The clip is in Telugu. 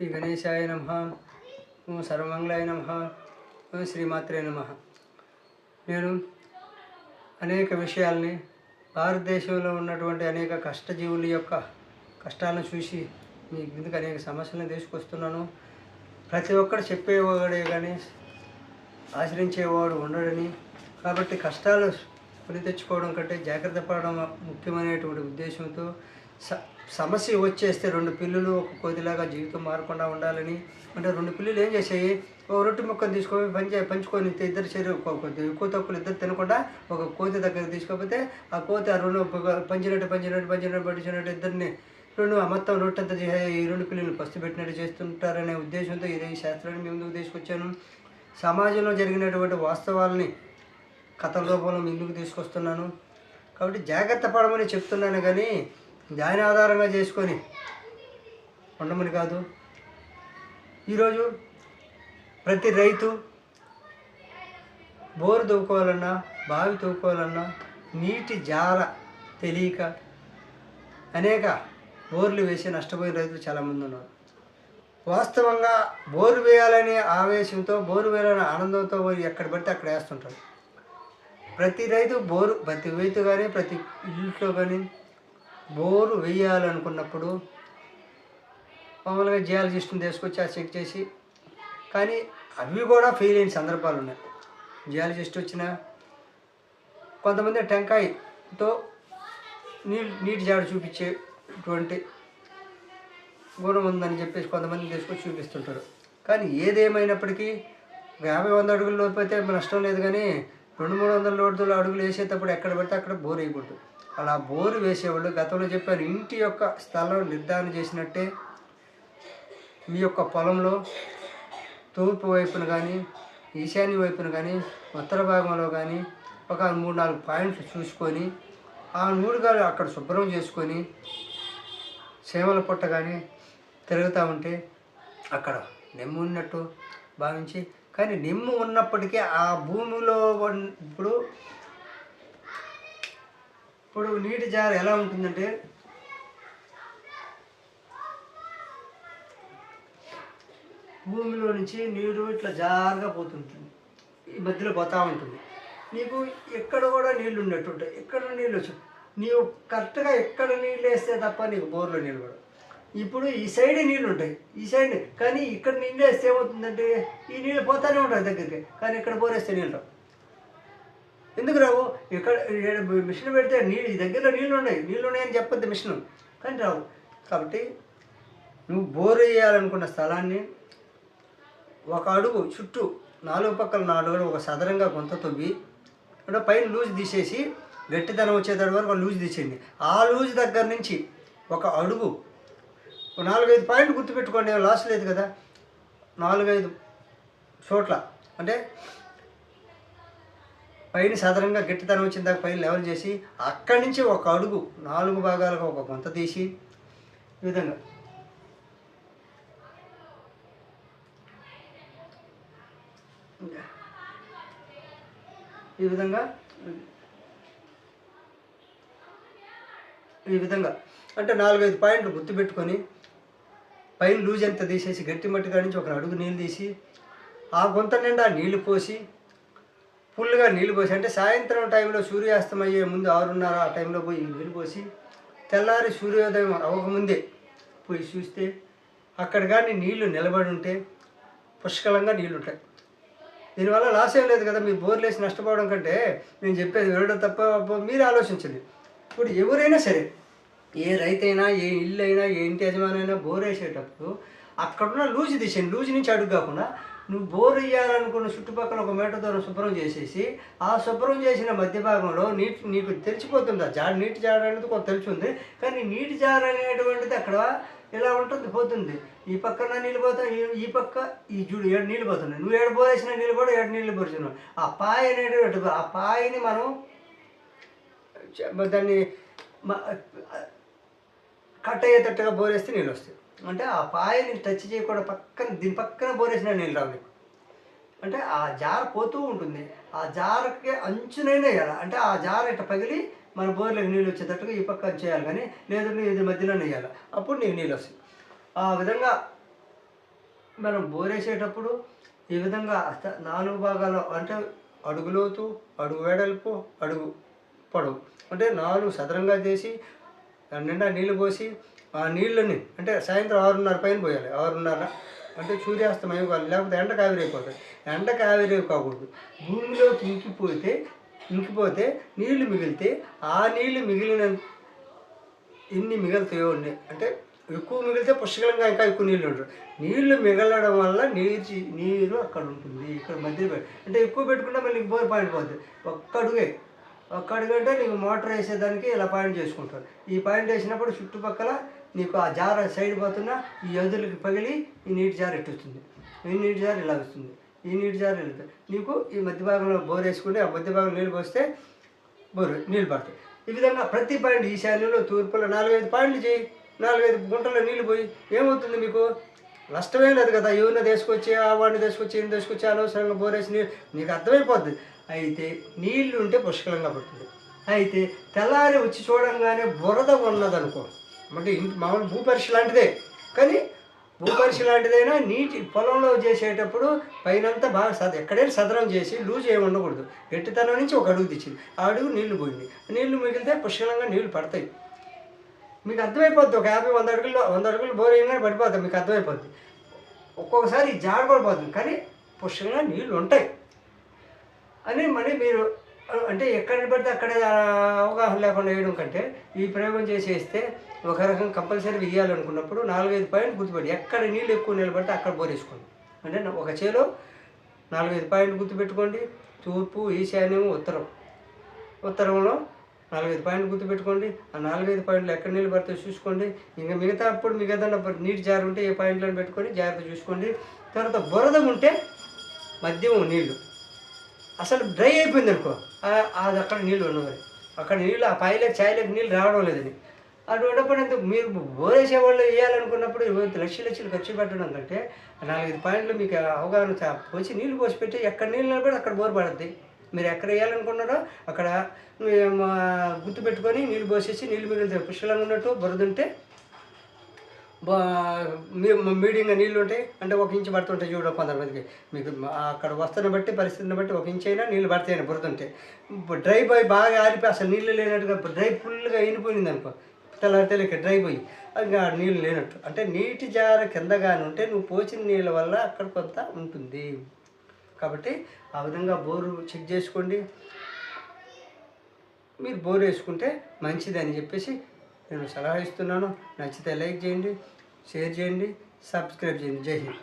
శ్రీ గణేశాయ నమః. ఓం సర్వమంగళాయ నమః. ఓం శ్రీమాత్రే నమః. నేను అనేక విషయాల్ని భారతదేశంలో ఉన్నటువంటి అనేక కష్టజీవుల యొక్క కష్టాలను చూసి మీ ముందుకు అనేక సమస్యలను తీసుకొస్తున్నాను. ప్రతి ఒక్కరు చెప్పేవాడే కానీ ఆచరించేవాడు ఉండడని, కాబట్టి కష్టాలు కొని తెచ్చుకోవడం కంటే జాగ్రత్త పడడం ముఖ్యమైనటువంటి ఉద్దేశంతో సమస్య వచ్చేస్తే 2 పిల్లులు ఒక కోతిలాగా జీవితం మారకుండా ఉండాలని. అంటే 2 పిల్లులు ఏం చేసాయి, ఒక రొట్టె ముక్కను తీసుకొని పంచుకొని ఇద్దరు శరీరం ఎక్కువ తక్కువలు ఇద్దరు తినకుండా ఒక కోతి దగ్గరికి తీసుకోకపోతే ఆ కోతి ఆ 2 పంచినట్టు ఇద్దరిని మొత్తం రొట్టెంతా ఈ 2 పిల్లలు పస్తు పెట్టినట్టు చేస్తుంటారనే ఉద్దేశంతో ఈ శాస్త్రాన్ని మీ ముందుకు తీసుకొచ్చాను. సమాజంలో జరిగినటువంటి వాస్తవాలని కథల రూపంలో ముందుకు తీసుకొస్తున్నాను. కాబట్టి జాగ్రత్త పడమని చెప్తున్నాను కానీ దాని ఆధారంగా చేసుకొని ఉండమని కాదు. ఈరోజు ప్రతి రైతు బోరు తవ్వుకోవాలన్నా, బావి తవ్వుకోవాలన్నా నీటి జార తెలియక అనేక బోర్లు వేసి నష్టపోయిన రైతులు చాలామంది ఉన్నారు. వాస్తవంగా బోరు వేయాలనే ఆవేశంతో, బోరు వేయాలనే ఆనందంతో ఎక్కడ పడితే అక్కడ వేస్తుంటారు. ప్రతి రైతు కానీ ప్రతి ఇంట్లో కానీ బోరు వేయాలనుకున్నప్పుడు మామూలుగా జియాలజిస్ట్ని తీసుకొచ్చి ఆ చెక్ చేసి, కానీ అవి కూడా ఫెయిల్ అయిన సందర్భాలు ఉన్నాయి. జియాలజిస్ట్ వచ్చిన కొంతమంది టెంకాయతో నీటి జాడ చూపించేటువంటి గుణం ఉందని చెప్పేసి కొంతమంది తీసుకొచ్చి చూపిస్తుంటారు. కానీ ఏదేమైనప్పటికీ 50-100 అడుగుల లోపు అయితే నష్టం లేదు, కానీ 200-300 అడుగులు వేసేటప్పుడు ఎక్కడ పడితే అక్కడ బోరు వేయకూడదు. అలా బోరు వేసేవాళ్ళు గతంలో చెప్పారు, ఇంటి యొక్క స్థలం నిర్ధారణ చేసినట్టే మీ యొక్క పొలంలో తూర్పు వైపున కానీ, ఈశాన్య వైపున కానీ, ఉత్తర భాగంలో కానీ ఒక 3-4 పాయింట్లు చూసుకొని ఆ 3 అక్కడ శుభ్రం చేసుకొని చేమల పుట్ట కానీ తిరుగుతూ ఉంటే అక్కడ నెమ్ము ఉన్నట్టు భావించి, కానీ నెమ్ము ఉన్నప్పటికీ ఆ భూమిలో ఇప్పుడు నీటి జార ఎలా ఉంటుందంటే, భూమిలో నుంచి నీరు ఇట్లా జారుగా పోతుంటుంది, ఈ మధ్యలో పోతూ ఉంటుంది. నీకు ఎక్కడ కూడా నీళ్ళు ఉన్నట్టుంటాయి, ఎక్కడ నీళ్ళు వచ్చి నీవు కరెక్ట్గా ఎక్కడ నీళ్ళు వేస్తే తప్ప నీకు బోర్లో నీళ్ళు పడవు. ఇప్పుడు ఈ సైడ్ నీళ్ళు ఉంటాయి, ఈ సైడ్, కానీ ఇక్కడ నీళ్ళు వేస్తే ఏమవుతుందంటే ఈ నీళ్ళు పోతానే ఉంటాయి దగ్గరికి, కానీ ఇక్కడ బోర్ వేస్తే నీళ్ళు రావు. ఎందుకు రావు? ఇక్కడ మిషన్ పెడితే నీళ్ళు ఈ దగ్గరలో నీళ్ళు ఉన్నాయని చెప్పొద్దు మిషన్, కానీ రావు. కాబట్టి నువ్వు బోర్ వేయాలనుకున్న స్థలాన్ని ఒక అడుగు చుట్టూ 4 పక్కల 4 అడుగులు ఒక సదరంగా గుంత తవ్వి అంటే పైన లూజ్ తీసేసి గట్టిదనం వచ్చేటప్పుడు వరకు లూజ్ తీసేయండి. ఆ లూజ్ దగ్గర నుంచి ఒక అడుగు 4-5 పాయింట్లు గుర్తుపెట్టుకోండి, లాస్ లేదు కదా. 4-5 చోట్ల అంటే పైన సాధారణంగా గట్టితనం వచ్చిన దాకా పైన లెవెల్ చేసి అక్కడి నుంచి ఒక అడుగు 4 భాగాలుగా ఒక గుంత తీసి ఈ విధంగా అంటే 4-5 పాయింట్లు గుర్తుపెట్టుకొని పైన లూజ్ ఎంత తీసేసి గట్టి మట్టి కాడి నుంచి ఒక అడుగు నీళ్ళు తీసి ఆ గుంత నిండా నీళ్లు పోసి ఫుల్గా నీళ్ళు పోసి, అంటే సాయంత్రం టైంలో సూర్యాస్తం అయ్యే ముందు 6:30 ఆ టైంలో పోయి నీళ్ళు పోసి తెల్లారి సూర్యోదయం అవ్వకముందే పోయి చూస్తే అక్కడ కానీ నీళ్లు నిలబడి ఉంటే పుష్కలంగా నీళ్ళు ఉంటాయి. దీనివల్ల లాస్ ఏం లేదు కదా. మీ బోర్లు వేసి నష్టపోవడం కంటే నేను చెప్పేది వినడం తప్ప మీరు ఆలోచించండి. ఇప్పుడు ఎవరైనా సరే, ఏ రైతైనా, ఏ ఇల్లు అయినా, ఏ ఇంటి యజమానైనా బోర్ వేసేటప్పుడు అక్కడున్న లూజ్ తీసేయండి. లూజ్ నుంచి అడుగు కాకుండా నువ్వు బోర్ వేయాలనుకున్న చుట్టుపక్కల 1 మీటర్ దూరం శుభ్రం చేసేసి ఆ శుభ్రం చేసిన మధ్య భాగంలో నీకు తెలిసిపోతుంది. నీటి జాడ అనేది కొంత తెలిసింది, కానీ నీటి జాడ అనేటువంటిది అక్కడ ఇలా ఉంటుంది, పోతుంది. ఈ పక్కన నీళ్ళు పోతాయి, ఈ పక్క ఈ చూడు 7 నీళ్ళు పోతున్నాయి. నువ్వు 7 బోరేసిన నీళ్ళు కూడా 7 నీళ్ళు పోరుచున్నావు. ఆ పాయ అనేటువంటి ఆ పాయని మనం దాన్ని కట్ అయ్యేటట్టుగా బోరేస్తే నీళ్ళు వస్తాయి. అంటే ఆ పాయని టచ్ చేయకుండా దీని పక్కన బోరేసిన నీళ్ళు రావు నీకు. అంటే ఆ జార పోతూ ఉంటుంది, ఆ జారకి అంచునైనా వేయాలి. అంటే ఆ జార ఇట్లా పగిలి మన బోర్లకు నీళ్ళు వచ్చేటట్టుగా ఈ పక్క చేయాలి, కానీ లేదంటే ఇది మధ్యలోనే వేయాలి, అప్పుడు నీకు నీళ్ళు వస్తాయి. ఆ విధంగా మనం బోరేసేటప్పుడు ఈ విధంగా 4 భాగాలు అంటే అడుగు లోతు, అడుగు వెడల్పు, అడుగు పొడవు అంటే 4 చదరంగా చేసి దాని నిండా నీళ్ళు పోసి ఆ నీళ్ళని అంటే సాయంత్రం 6:30 పైన పోయాలి. 6:30 అంటే సూర్యాస్తమయం కావాలి, లేకపోతే ఎండకు ఆవిరైపోతుంది. ఎండకు ఆవిరైపోయి కాకూడదు. భూమిలోకి ఇంకిపోతే నీళ్లు మిగిలితే ఆ నీళ్లు మిగిలిన ఎన్ని మిగులుతాయో అంటే ఎక్కువ మిగిలితే పుష్కలంగా ఇంకా ఎక్కువ నీళ్ళు ఉంటారు. నీళ్లు మిగలడం వల్ల నీరు అక్కడ ఉంటుంది. ఇక్కడ మధ్యలో అంటే ఎక్కువ పెట్టుకుంటే మళ్ళీ నీకు బోర్ పాయింట్ పోతుంది. ఒక్క అడుగు అంటే నీకు మోటార్ వేసేదానికి ఇలా పాయింట్ చేసుకుంటారు. ఈ పాయింట్ వేసినప్పుడు చుట్టుపక్కల నీకు ఆ జార సైడ్ పోతున్నా ఈ ఎదురుకి పగిలి ఈ నీటి జార ఎట్టు వస్తుంది. ఈ నీటి జార ఇలా వస్తుంది. ఈ నీటి జార వెళ్తుంది. నీకు ఈ మధ్య భాగంలో బోర్ వేసుకుంటే ఆ మధ్య భాగంలో నీళ్ళు పోస్తే నీళ్ళు పడతాయి. ఈ విధంగా ప్రతి పాయింట్ ఈశాన్యంలో తూర్పులో 4-5 పాయింట్లు చేయి. 4-5 గుంటల్లో నీళ్ళు పోయి ఏమవుతుంది మీకు? నష్టమేం లేదు కదా. ఎవరిని తీసుకొచ్చి ఆ వాడిని తీసుకొచ్చి ఈయన తీసుకొచ్చి అనవసరంగా బోరేసి నీకు అర్థమైపోద్ది. అయితే నీళ్లు ఉంటే పుష్కలంగా పడుతుంది. అయితే తెల్లారి వచ్చి చూడంగానే బురద ఉన్నదనుకో, అంటే ఇంటి మామూలు భూపరీక్ష లాంటిదే, కానీ భూపరీక్ష లాంటిదైనా నీటి పొలంలో చేసేటప్పుడు పైనంతా బాగా ఎక్కడైనా సదరం చేసి లూజ్ ఏమి ఉండకూడదు. గట్టితనం నుంచి ఒక అడుగు తెచ్చింది, ఆ అడుగు నీళ్లు పోయింది. నీళ్లు మిగిలితే పుష్కలంగా నీళ్లు పడతాయి. మీకు అర్థమైపోద్ది. ఒక 50-100 అడుగులు బోర్ అయినా పడిపోతుంది. మీకు అర్థమైపోద్ది. ఒక్కొక్కసారి జాడ కూడా పోతుంది, కానీ పుష్కలంగా నీళ్ళు ఉంటాయి అని మరి మీరు అంటే ఎక్కడ పడితే అక్కడే అవగాహన లేకుండా వేయడం కంటే ఈ ప్రయోగం చేసేస్తే ఒక రకం కంపల్సరీ వేయాలనుకున్నప్పుడు 4-5 పాయింట్లు గుర్తుపెట్టి ఎక్కడ నీళ్ళు ఎక్కువ నిలబడితే అక్కడ బోరేసుకోండి. అంటే ఒక చేలో 4-5 పాయింట్లు గుర్తుపెట్టుకోండి. తూర్పు, ఈశాన్యం, ఉత్తరంలో 4-5 పాయింట్లు గుర్తుపెట్టుకోండి. ఆ 4-5 పాయింట్లు ఎక్కడ నీళ్ళు పడితే చూసుకోండి. ఇంకా మిగతా అప్పుడు మీకు ఏదన్నా నీటి జారు ఉంటే ఏ పాయింట్లను పెట్టుకొని జాగ్రత్త చూసుకోండి. తర్వాత బురద ఉంటే మధ్యం నీళ్ళు అసలు డ్రై అయిపోయింది అనుకో, అది అక్కడ నీళ్ళు ఉన్నది. అక్కడ నీళ్ళు ఆ ఛాయలకు నీళ్ళు రావడం లేదని అటువంటిప్పుడు మీరు బోరేసే వాళ్ళు వేయాలనుకున్నప్పుడు లక్షలు ఖర్చు పెట్టడం కంటే 4-5 పాయింట్లు మీకు అవగాహన పోసి నీళ్ళు పోసి పెట్టి ఎక్కడ నీళ్ళు నిలబడి అక్కడ బోరు పడుద్ది. మీరు ఎక్కడ వేయాలనుకున్నారో అక్కడ గుర్తుపెట్టుకొని నీళ్ళు పోసేసి నీళ్ళు మిగిలితే పుష్కలంగా ఉన్నట్టు బురదుంటే మీడియంగా నీళ్ళు ఉంటాయి. అంటే 1 ఇంచు పడుతుంటాయి చూడ కొంతమందికి. మీకు అక్కడ వస్తున్న బట్టి పరిస్థితిని బట్టి 1 ఇంచు అయినా నీళ్ళు పడతాయని బురదుంటే. డ్రై పోయి బాగా ఆరిపోయి అసలు నీళ్ళు లేనట్టుగా డ్రై ఫుల్గా అయిపోయింది అనుకో, తెల్లకి డ్రై పోయి ఇంకా నీళ్ళు లేనట్టు. అంటే నీటి జార కిందగానే ఉంటే నువ్వు పోసిన నీళ్ళ వల్ల అక్కడ కొంత ఉంటుంది. కాబట్టి ఆ విధంగా బోరు చెక్ చేసుకోండి. మీరు బోర్ వేసుకుంటే మంచిది అని చెప్పేసి నేను సలహా ఇస్తున్నాను. నచ్చితే లైక్ చేయండి, షేర్ చేయండి, సబ్స్క్రైబ్ చేయండి. జై హింద్.